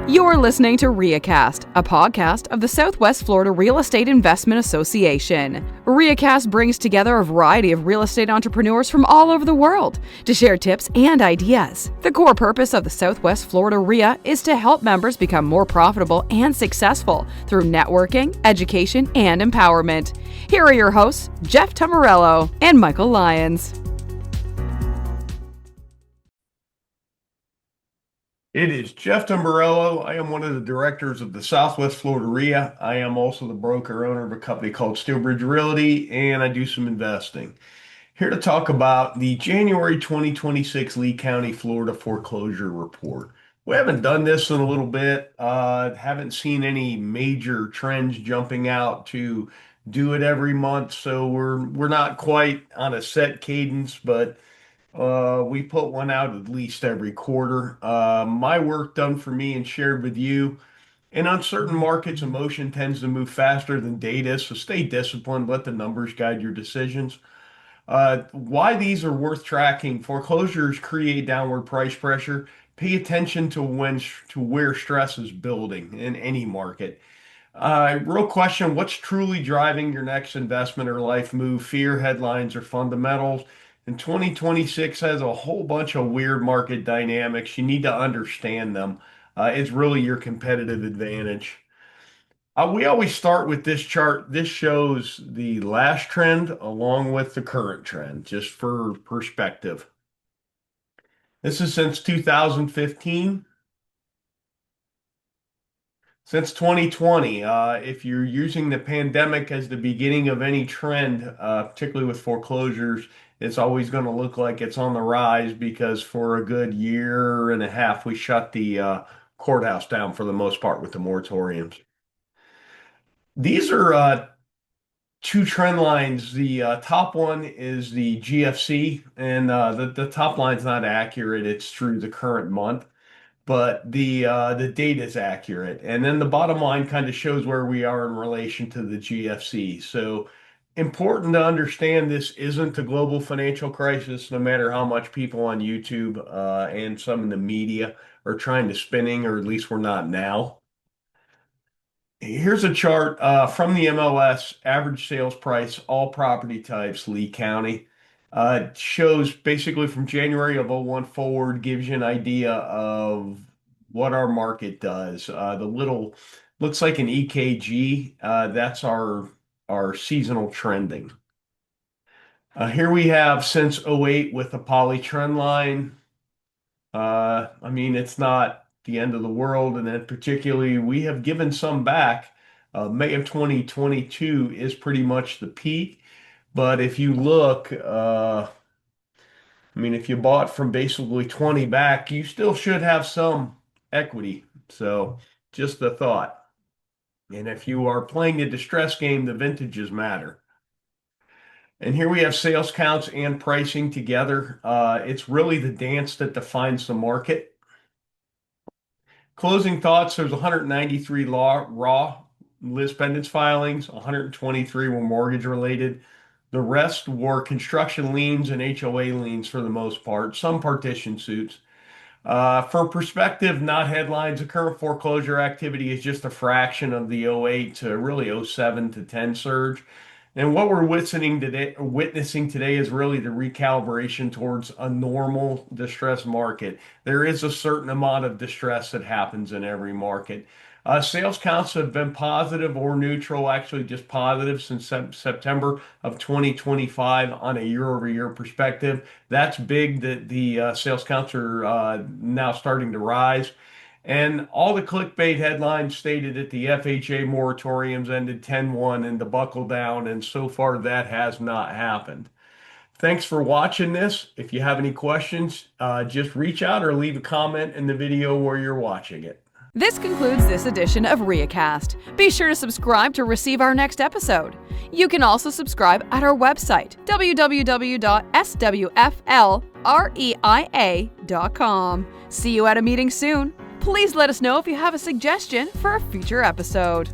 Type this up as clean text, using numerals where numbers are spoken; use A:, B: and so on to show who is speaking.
A: You're listening to RIAcast, a podcast of the Southwest Florida Real Estate Investment Association. RIAcast brings together a variety of real estate entrepreneurs from all over the world to share tips and ideas. The core purpose of the Southwest Florida RIA is to help members become more profitable and successful through networking, education, and empowerment. Here are your hosts, Jeff Tamarello and Michael Lyons.
B: It is Jeff Tamburello. I am one of the directors of the Southwest Florida RIA. I am also the broker owner of a company called Steelbridge Realty, and I do some investing. Here to talk about the January 2026 Lee County, Florida foreclosure report. We haven't done this in a little bit. Haven't seen any major trends jumping out to do it every month, so we're not quite on a set cadence, but we put one out at least every quarter. My work done for me and shared with you. In uncertain markets, emotion tends to move faster than data, so stay disciplined. Let the numbers guide your decisions. Why these are worth tracking: foreclosures create downward price pressure. Pay attention to where stress is building in any market. Real question: what's truly driving your next investment or life move? Fear, headlines, or fundamentals? And 2026 has a whole bunch of weird market dynamics. You need to understand them. It's really your competitive advantage. We always start with this chart. This shows the last trend along with the current trend, just for perspective. This is since 2015. Since 2020, if you're using the pandemic as the beginning of any trend, particularly with foreclosures, it's always going to look like it's on the rise because for a good year and a half, we shut the courthouse down for the most part with the moratoriums. These are two trend lines. The top one is the GFC, and the top line's not accurate. It's through the current month, but the data is accurate. And then the bottom line kind of shows where we are in relation to the GFC. So important to understand, this isn't a global financial crisis, no matter how much people on YouTube and some in the media are trying to spinning, or at least we're not now. Here's a chart from the MLS, average sales price, all property types, Lee County. It shows basically from January of '01 forward, gives you an idea of what our market does. The little looks like an EKG. That's our seasonal trending. Here we have since '08 with the poly trend line. I mean, it's not the end of the world, and then particularly we have given some back. May of 2022 is pretty much the peak. But if you look, I mean, if you bought from basically 20 back, you still should have some equity. So just a thought. And if you are playing the distress game, the vintages matter. And here we have sales counts and pricing together. It's really the dance that defines the market. Closing thoughts: there's 193 raw Liz pendants filings, 123 were mortgage related. The rest were construction liens and HOA liens for the most part, some partition suits. For perspective, not headlines, the current foreclosure activity is just a fraction of the '08 to really '07 to '10 surge. And what we're witnessing today is really the recalibration towards a normal distress market. There is a certain amount of distress that happens in every market. Sales counts have been positive or neutral, actually just positive since September of 2025 on a year-over-year perspective. That's big that the sales counts are now starting to rise. And all the clickbait headlines stated that the FHA moratoriums ended 10/1 and the buckle down, and so far that has not happened. Thanks for watching this. If you have any questions, just reach out or leave a comment in the video where you're watching it.
A: This concludes this edition of RIAcast. Be sure to subscribe to receive our next episode. You can also subscribe at our website, www.swflreia.com. See you at a meeting soon. Please let us know if you have a suggestion for a future episode.